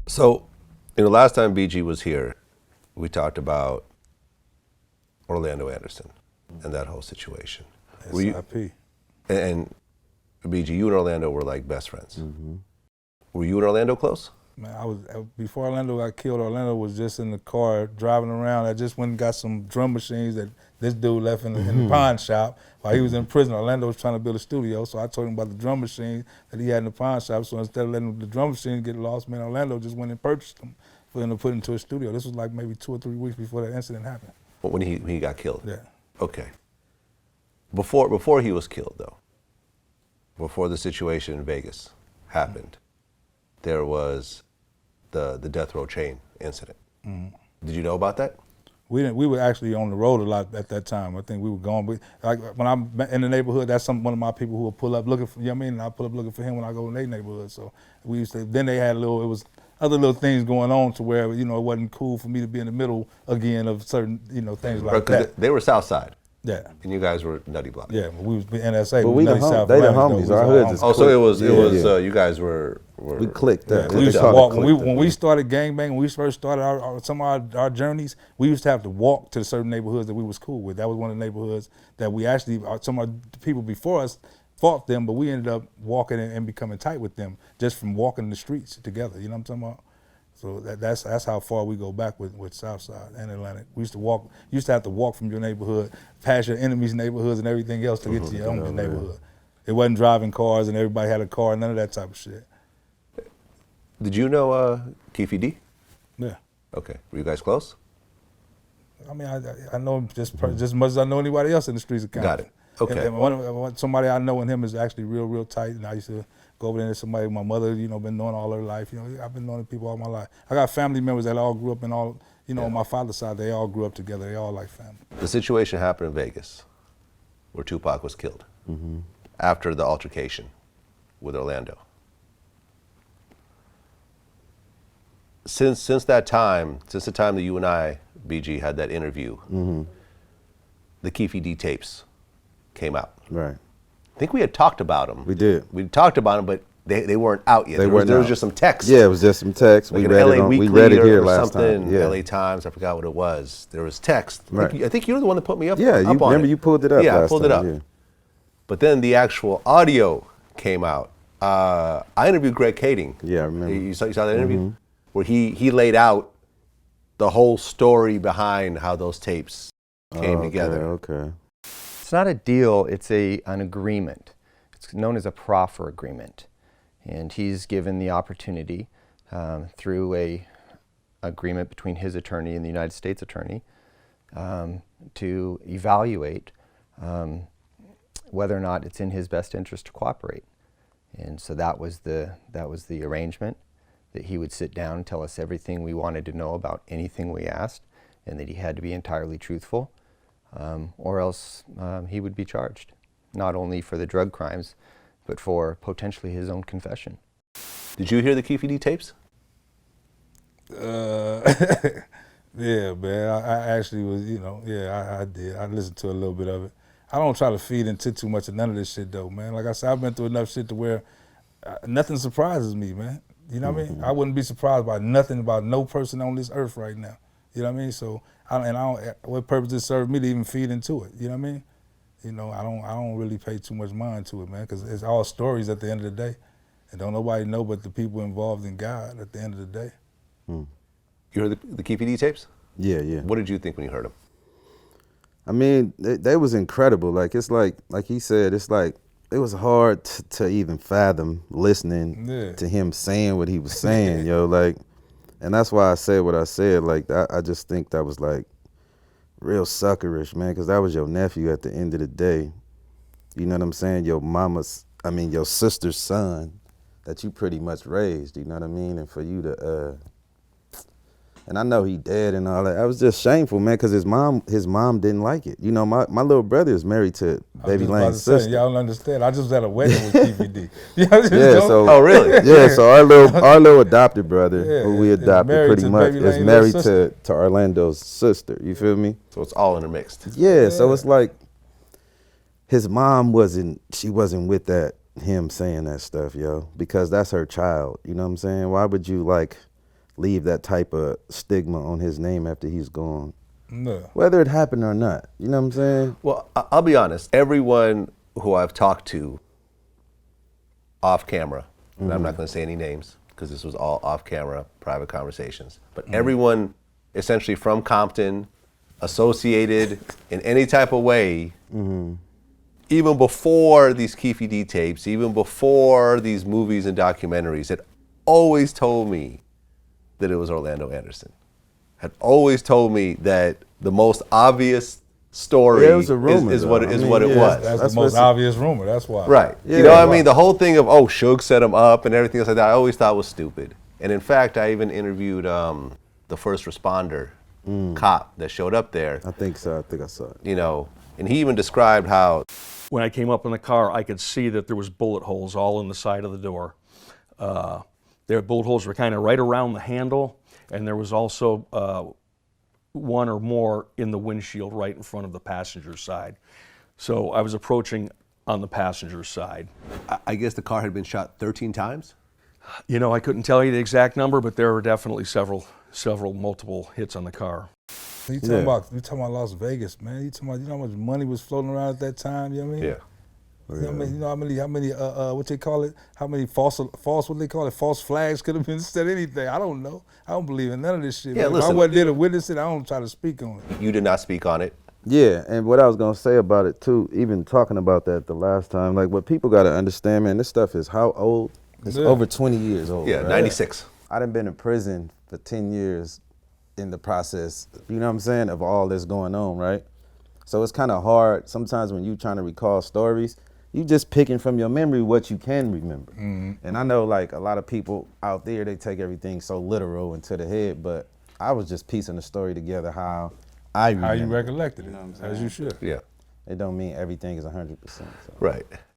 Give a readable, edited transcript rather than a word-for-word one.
So, the last time BG was here, we talked about Orlando Anderson and that whole situation. Were you, SIP. and BG, you and Orlando were like best friends. Were you and Orlando close? Man, before Orlando got killed, Orlando was just in the car driving around. I just went and got some drum machines that this dude left in the pawn shop while he was in prison. Orlando was trying to build a studio, so I told him about the drum machine that he had in the pawn shop. So instead of letting the drum machine get lost, man, Orlando just went and purchased them for him to put into a studio. This was like maybe 2 or 3 weeks before that incident happened. When he got killed? Yeah. Okay. Before he was killed, though, before the situation in Vegas happened, there was the death row chain incident. Did you know about that? We didn't. We were actually on the road a lot at that time. I think we were going. Like when I'm in the neighborhood, that's one of my people who will pull up looking for. You know what I mean? And I pull up looking for him when I go in their neighborhood. So we used to. Then they had it was other little things going on to where it wasn't cool for me to be in the middle again of certain things like that. They were South Side. Yeah. And you guys were Nutty Block. Yeah, we was NSA. But we the homies. Our hoods is so it was you guys were we clicked that. We used to walk when we started gangbanging. When we first started some of our journeys, we used to have to walk to certain neighborhoods that we was cool with. That was one of the neighborhoods that we actually some of the people before us fought them, but we ended up walking and becoming tight with them just from walking the streets together. You know what I'm talking about? So that's how far we go back with Southside and Atlantic. We used to have to walk from your neighborhood, past your enemies' neighborhoods and everything else to get to your own neighborhood. It wasn't driving cars and everybody had a car, none of that type of shit. Did you know Keefe D? Yeah. Okay. Were you guys close? I mean, I know him just as much as I know anybody else in the streets of Compton. Got it. Okay. And somebody I know and him is actually real tight, and I used to go over there to somebody my mother, been knowing all her life. I've been knowing people all my life. I got family members that all grew up in all, on my father's side, they all grew up together. They all like family. The situation happened in Vegas where Tupac was killed after the altercation with Orlando. Since the time that you and I, BG, had that interview, the Keefe D tapes came out. Right. I think we had talked about them. We did. We talked about them, but they weren't out yet. There was just some text. Yeah, it was just some text. Like we read it here last time. Yeah. LA Times, I forgot what it was. There was text. Right. I think you're the one that put me up. Yeah, up on remember it. you pulled it up. Yeah, last I pulled time, it up. Yeah. But then the actual audio came out. I interviewed Greg Kading. Yeah, I remember. You saw that interview where he laid out the whole story behind how those tapes came together. Okay. It's not a deal, it's an agreement. It's known as a proffer agreement. And he's given the opportunity through a agreement between his attorney and the United States attorney to evaluate whether or not it's in his best interest to cooperate. And so that was the arrangement, that he would sit down and tell us everything we wanted to know about anything we asked, and that he had to be entirely truthful, or else he would be charged, not only for the drug crimes, but for potentially his own confession. Did you hear the Keefe D tapes? Yeah, man. I actually was, I did. I listened to a little bit of it. I don't try to feed into too much of none of this shit, though, man. Like I said, I've been through enough shit to where nothing surprises me, man. You know what I mean? I wouldn't be surprised by nothing about no person on this earth right now. You know what I mean? So, what purpose does it serve me to even feed into it? You know what I mean? I don't really pay too much mind to it, man, because it's all stories at the end of the day. And don't nobody know but the people involved in God at the end of the day. You heard the Keefe D tapes? Yeah. What did you think when you heard them? I mean, they was incredible. Like, it's like he said, it's like, it was hard to even fathom listening to him saying what he was saying, like, and that's why I said what I said. Like, I just think that was like real suckerish, man, because that was your nephew at the end of the day. You know what I'm saying? Your sister's son that you pretty much raised, you know what I mean? And for you to, and I know he dead and all that. I was just shameful, man, because his mom didn't like it. My little brother is married to Baby Lane's sister. Y'all don't understand. I just was at a wedding with Keefe D. Oh, really? Yeah, so our little adopted brother, who we adopted pretty much, is married to Orlando's sister. You feel me? So it's all intermixed. Yeah, so it's like his mom wasn't with him saying that stuff, because that's her child. You know what I'm saying? Why would you leave that type of stigma on his name after he's gone. No. Whether it happened or not, you know what I'm saying? Well, I'll be honest. Everyone who I've talked to off camera, and I'm not going to say any names because this was all off camera, private conversations, but everyone essentially from Compton, associated in any type of way, even before these Keefe D tapes, even before these movies and documentaries, had always told me that it was Orlando Anderson. Had always told me that the most obvious story Yeah, it was a rumor, is what though. I mean, it yeah, was. That's That's the most what's- obvious rumor. That's why. Right. Yeah. You know what I mean? The whole thing of, oh, Suge set him up and everything else like that, I always thought was stupid. And in fact, I even interviewed the first responder cop that showed up there, I think so. I think I saw it. you know, and he even described how When I came up in the car, I could see that there was bullet holes all in the side of the door. Their bullet holes were kind of right around the handle, and there was also one or more in the windshield right in front of the passenger side. So I was approaching on the passenger side. I guess the car had been shot 13 times. You know, I couldn't tell you the exact number, but there were definitely multiple hits on the car. You talking about Las Vegas, man? You talking about, you know how much money was floating around at that time? You know what I mean? Yeah. You know how many what they call it? How many false what they call it? False flags could have been said anything. I don't know. I don't believe in none of this shit. Yeah, man. If I listen. wasn't there to witness it, I don't try to speak on it. You did not speak on it. Yeah, and what I was gonna say about it too, even talking about that the last time, like what people gotta understand, man, this stuff is how old? It's Yeah. over 20 years old. Yeah, right? 96. I done been in prison for 10 years in the process, you know what I'm saying, of all this going on, right? So it's kind of hard sometimes when you trying to recall stories, you just picking from your memory what you can remember. And I know like a lot of people out there, they take everything so literal into the head, but I was just piecing the story together how I remember. How you recollected it, You know what I'm as saying? you should. Yeah. It don't mean everything is 100%. So. Right.